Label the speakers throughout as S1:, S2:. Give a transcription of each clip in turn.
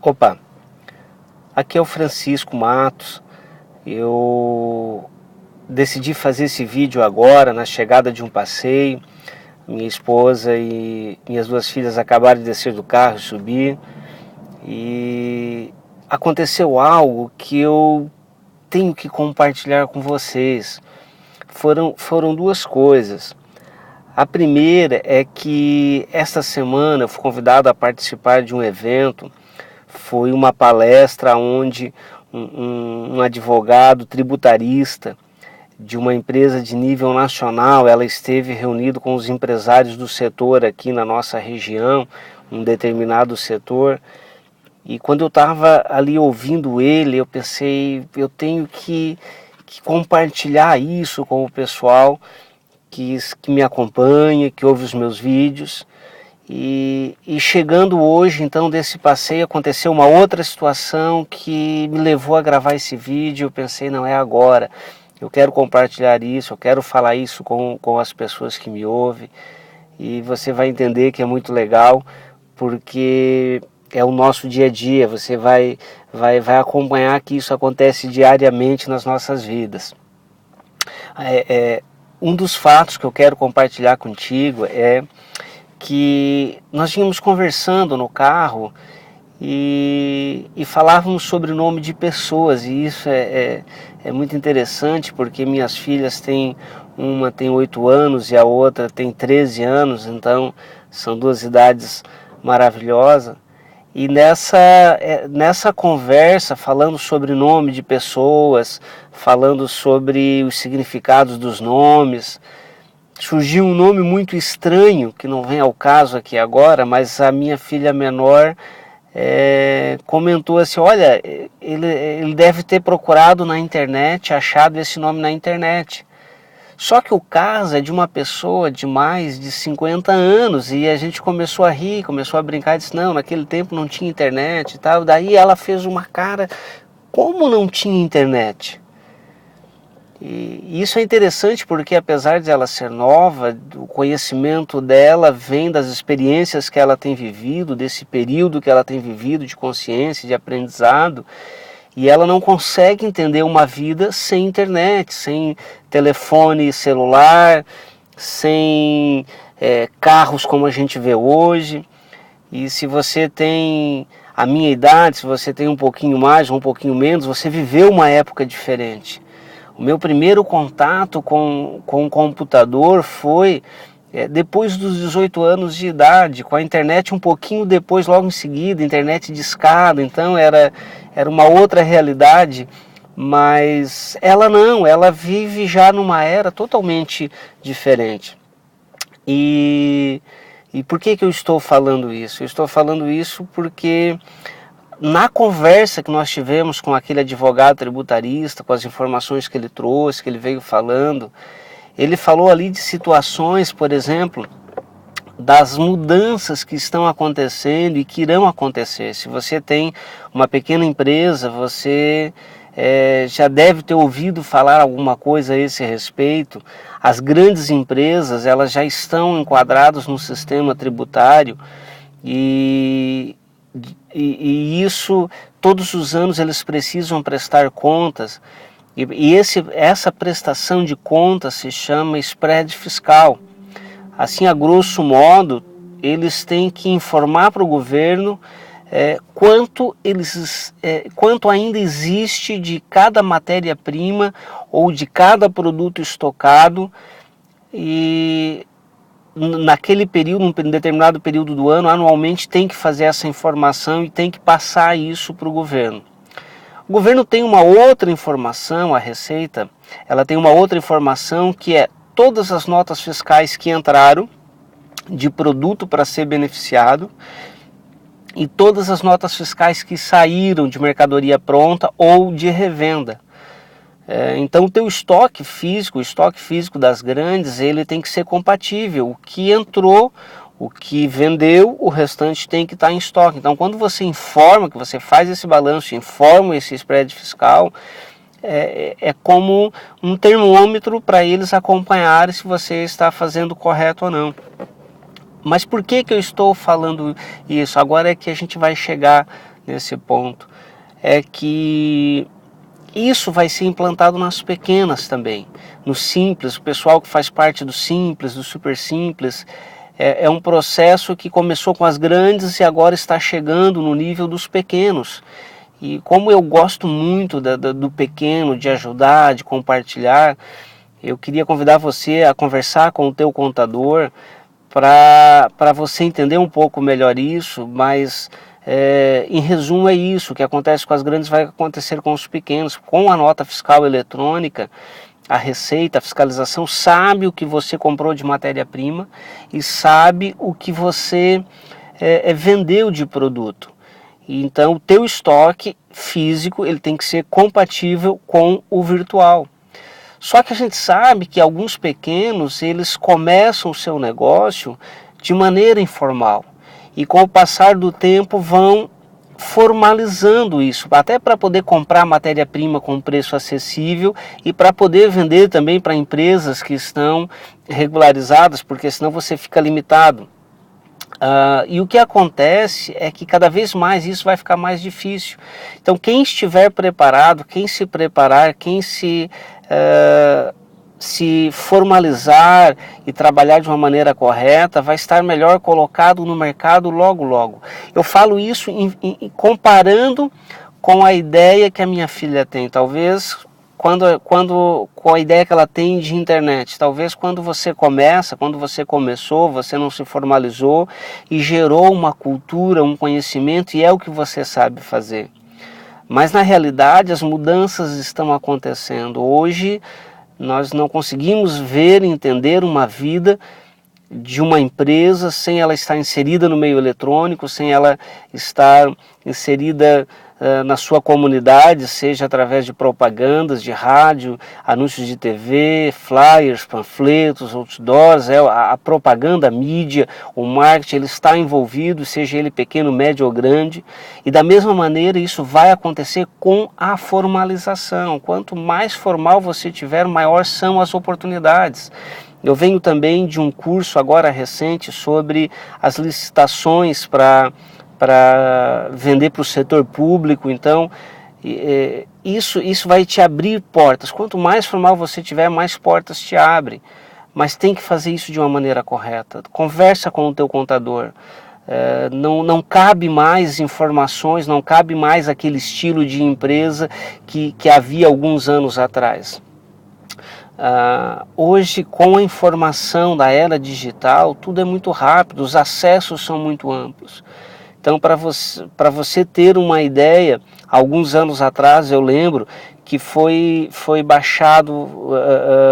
S1: Opa, aqui é o Francisco Matos. Eu decidi fazer esse vídeo agora, na chegada de um passeio. Minha esposa e minhas duas filhas acabaram de descer do carro e subir. E aconteceu algo que eu tenho que compartilhar com vocês. Foram duas coisas. A primeira é que esta semana eu fui convidado a participar de um evento. Foi uma palestra onde um advogado tributarista de uma empresa de nível nacional, ela esteve reunido com os empresários do setor aqui na nossa região, um determinado setor. E quando eu estava ali ouvindo ele, eu pensei, eu tenho que compartilhar isso com o pessoal que me acompanha, que ouve os meus vídeos. E chegando hoje, então, desse passeio, aconteceu uma outra situação que me levou a gravar esse vídeo. Eu pensei, não, é agora. Eu quero compartilhar isso, eu quero falar isso com as pessoas que me ouvem. E você vai entender que é muito legal, porque é o nosso dia a dia. Você vai acompanhar que isso acontece diariamente nas nossas vidas. Um dos fatos que eu quero compartilhar contigo é que nós vínhamos conversando no carro e falávamos sobre o nome de pessoas, e isso é muito interessante, porque minhas filhas uma tem 8 anos e a outra tem 13 anos, então são duas idades maravilhosas. E nessa conversa, falando sobre o nome de pessoas, falando sobre os significados dos nomes, surgiu um nome muito estranho, que não vem ao caso aqui agora, mas a minha filha menor comentou assim, olha, ele deve ter procurado na internet, achado esse nome na internet. Só que o caso é de uma pessoa de mais de 50 anos, e a gente começou a rir, começou a brincar, e disse, não, naquele tempo não tinha internet e tal. Daí ela fez uma cara, como não tinha internet? E isso é interessante porque, apesar de ela ser nova, o conhecimento dela vem das experiências que ela tem vivido, desse período que ela tem vivido de consciência, de aprendizado, e ela não consegue entender uma vida sem internet, sem telefone celular, sem carros como a gente vê hoje. E se você tem a minha idade, se você tem um pouquinho mais ou um pouquinho menos, você viveu uma época diferente. O meu primeiro contato com o computador foi depois dos 18 anos de idade, com a internet um pouquinho depois, logo em seguida, internet de escada. Então era uma outra realidade, mas ela não, ela vive já numa era totalmente diferente. E por que eu estou falando isso? Eu estou falando isso porque na conversa que nós tivemos com aquele advogado tributarista, com as informações que ele trouxe, que ele veio falando, ele falou ali de situações, por exemplo, das mudanças que estão acontecendo e que irão acontecer. Se você tem uma pequena empresa, você já deve ter ouvido falar alguma coisa a esse respeito. As grandes empresas, elas já estão enquadradas no sistema tributário e isso, todos os anos eles precisam prestar contas, e essa prestação de contas se chama spread fiscal. Assim, a grosso modo, eles têm que informar para o governo quanto ainda existe de cada matéria-prima ou de cada produto estocado, e naquele período, num determinado período do ano, anualmente tem que fazer essa informação e tem que passar isso para o governo. O governo tem uma outra informação, a Receita, ela tem uma outra informação que é todas as notas fiscais que entraram de produto para ser beneficiado e todas as notas fiscais que saíram de mercadoria pronta ou de revenda. Então o teu estoque físico das grandes, ele tem que ser compatível. O que entrou, o que vendeu, o restante tem que estar em estoque. Então quando você informa, que você faz esse balanço, informa esse spread fiscal, é como um termômetro para eles acompanharem se você está fazendo correto ou não. Mas por que eu estou falando isso? Agora é que a gente vai chegar nesse ponto, é que isso vai ser implantado nas pequenas também, no simples, o pessoal que faz parte do simples, do super simples, é um processo que começou com as grandes e agora está chegando no nível dos pequenos. E como eu gosto muito do pequeno, de ajudar, de compartilhar, eu queria convidar você a conversar com o teu contador para você entender um pouco melhor isso, mas em resumo é isso, o que acontece com as grandes vai acontecer com os pequenos. Com a nota fiscal eletrônica, a Receita, a fiscalização sabe o que você comprou de matéria-prima e sabe o que você vendeu de produto. Então o teu estoque físico ele tem que ser compatível com o virtual. Só que a gente sabe que alguns pequenos eles começam o seu negócio de maneira informal e com o passar do tempo vão formalizando isso, até para poder comprar matéria-prima com preço acessível e para poder vender também para empresas que estão regularizadas, porque senão você fica limitado. E o que acontece é que cada vez mais isso vai ficar mais difícil. Então quem estiver preparado, quem se preparar, quem se formalizar e trabalhar de uma maneira correta, vai estar melhor colocado no mercado logo logo. Eu falo isso comparando com a ideia que a minha filha tem, talvez com a ideia que ela tem de internet. Talvez quando você começou, você não se formalizou e gerou uma cultura, um conhecimento e é o que você sabe fazer. Mas na realidade as mudanças estão acontecendo. Hoje nós não conseguimos ver e entender uma vida de uma empresa sem ela estar inserida no meio eletrônico, sem ela estar inserida na sua comunidade, seja através de propagandas de rádio, anúncios de TV, flyers, panfletos, outdoors, a propaganda, a mídia, o marketing, ele está envolvido, seja ele pequeno, médio ou grande, e da mesma maneira isso vai acontecer com a formalização. Quanto mais formal você tiver, maior são as oportunidades. Eu venho também de um curso agora recente sobre as licitações para vender para o setor público, então isso vai te abrir portas. Quanto mais formal você tiver, mais portas te abrem, mas tem que fazer isso de uma maneira correta. Conversa com o teu contador, não cabe mais informações, não cabe mais aquele estilo de empresa que havia alguns anos atrás. Hoje, com a informação da era digital, tudo é muito rápido, os acessos são muito amplos. Então, para você ter uma ideia, alguns anos atrás eu lembro que foi baixado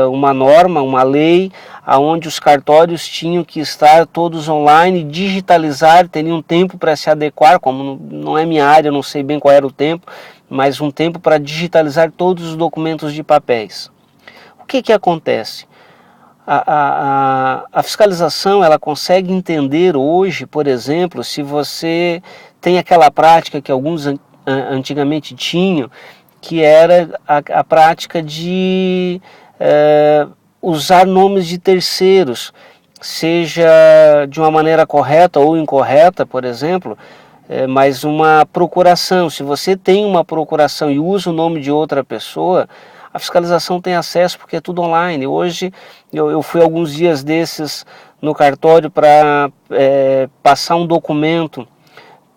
S1: uma norma, uma lei, onde os cartórios tinham que estar todos online, digitalizar, teriam tempo para se adequar, como não é minha área, eu não sei bem qual era o tempo, mas um tempo para digitalizar todos os documentos de papéis. O que acontece? A fiscalização ela consegue entender hoje, por exemplo, se você tem aquela prática que alguns antigamente tinham, que era a prática de usar nomes de terceiros, seja de uma maneira correta ou incorreta, por exemplo, mas uma procuração. Se você tem uma procuração e usa o nome de outra pessoa, a fiscalização tem acesso porque é tudo online. Hoje eu fui alguns dias desses no cartório para passar um documento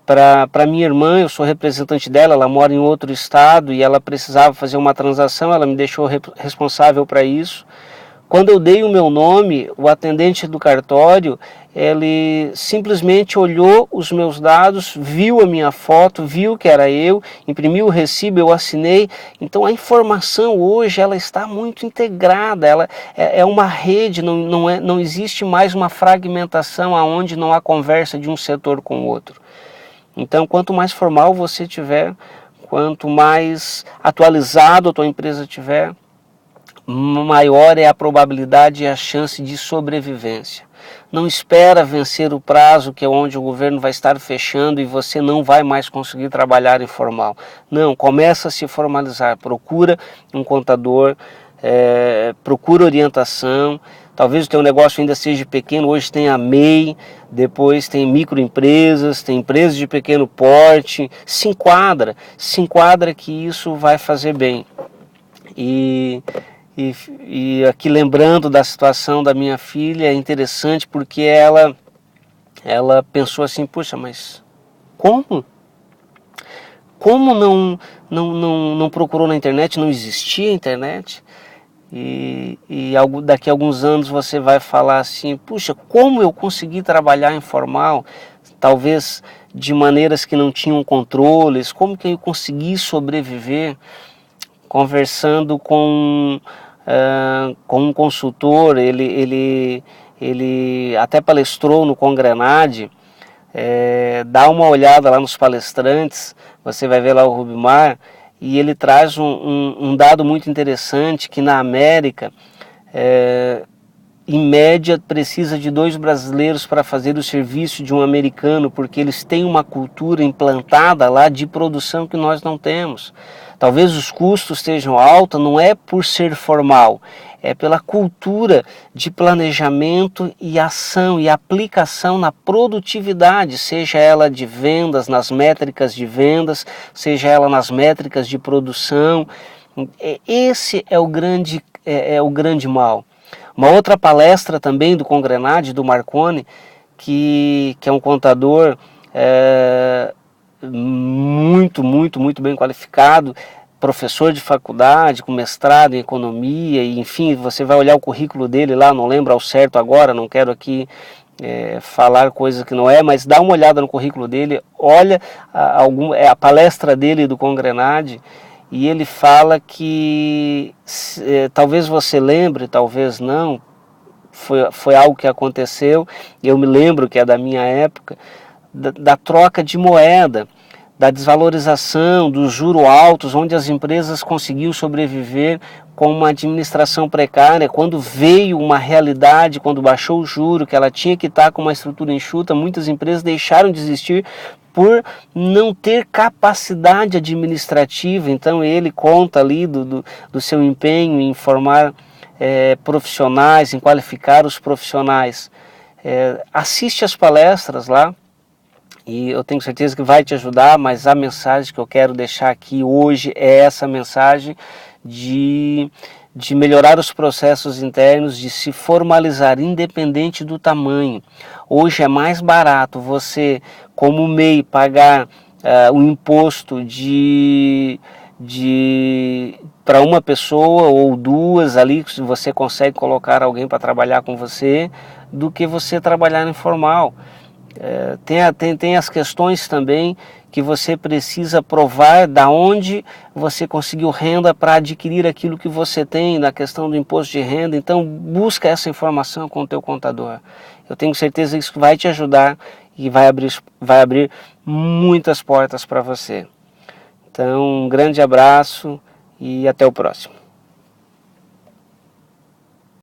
S1: para minha irmã. Eu sou representante dela, ela mora em outro estado e ela precisava fazer uma transação, ela me deixou responsável para isso. Quando eu dei o meu nome, o atendente do cartório, ele simplesmente olhou os meus dados, viu a minha foto, viu que era eu, imprimiu o recibo, eu assinei. Então a informação hoje ela está muito integrada, ela é uma rede, não existe mais uma fragmentação onde não há conversa de um setor com o outro. Então quanto mais formal você tiver, quanto mais atualizado a tua empresa tiver, maior é a probabilidade e a chance de sobrevivência. Não espera vencer o prazo, que é onde o governo vai estar fechando e você não vai mais conseguir trabalhar informal. Não, começa a se formalizar, procura um contador, procura orientação, talvez o teu negócio ainda seja pequeno, hoje tem a MEI, depois tem microempresas, tem empresas de pequeno porte, se enquadra que isso vai fazer bem. E aqui lembrando da situação da minha filha, é interessante porque ela pensou assim, puxa, mas como? Como não procurou na internet, não existia internet? E daqui a alguns anos você vai falar assim, puxa, como eu consegui trabalhar informal, talvez de maneiras que não tinham controles, como que eu consegui sobreviver? Conversando com um consultor, ele até palestrou no Congrenade, dá uma olhada lá nos palestrantes, você vai ver lá o Rubimar, e ele traz um dado muito interessante, que na América, em média, precisa de 2 brasileiros para fazer o serviço de um americano, porque eles têm uma cultura implantada lá de produção que nós não temos. Talvez os custos estejam altos, não é por ser formal, é pela cultura de planejamento e ação e aplicação na produtividade, seja ela de vendas, nas métricas de vendas, seja ela nas métricas de produção. Esse é o grande mal. Uma outra palestra também do Congrenade, do Marconi, que é um contador muito bem qualificado, professor de faculdade, com mestrado em economia, e enfim, você vai olhar o currículo dele lá, não lembro ao certo agora, não quero aqui falar coisa que não é, mas dá uma olhada no currículo dele, olha a palestra dele do Congrenade, e ele fala que talvez você lembre, talvez não, foi algo que aconteceu, eu me lembro que é da minha época, da troca de moeda, da desvalorização, dos juros altos, onde as empresas conseguiam sobreviver com uma administração precária. Quando veio uma realidade, quando baixou o juro, que ela tinha que estar com uma estrutura enxuta, muitas empresas deixaram de existir por não ter capacidade administrativa. Então ele conta ali do seu empenho em formar profissionais, em qualificar os profissionais. Assiste as palestras lá, e eu tenho certeza que vai te ajudar, mas a mensagem que eu quero deixar aqui hoje é essa mensagem de melhorar os processos internos, de se formalizar, independente do tamanho. Hoje é mais barato você, como MEI, pagar o imposto para uma pessoa ou 2 ali, se você consegue colocar alguém para trabalhar com você, do que você trabalhar informal. Tem as questões também que você precisa provar da onde você conseguiu renda para adquirir aquilo que você tem, na questão do imposto de renda. Então busca essa informação com o teu contador. Eu tenho certeza que isso vai te ajudar e vai abrir muitas portas para você. Então um grande abraço e até o próximo.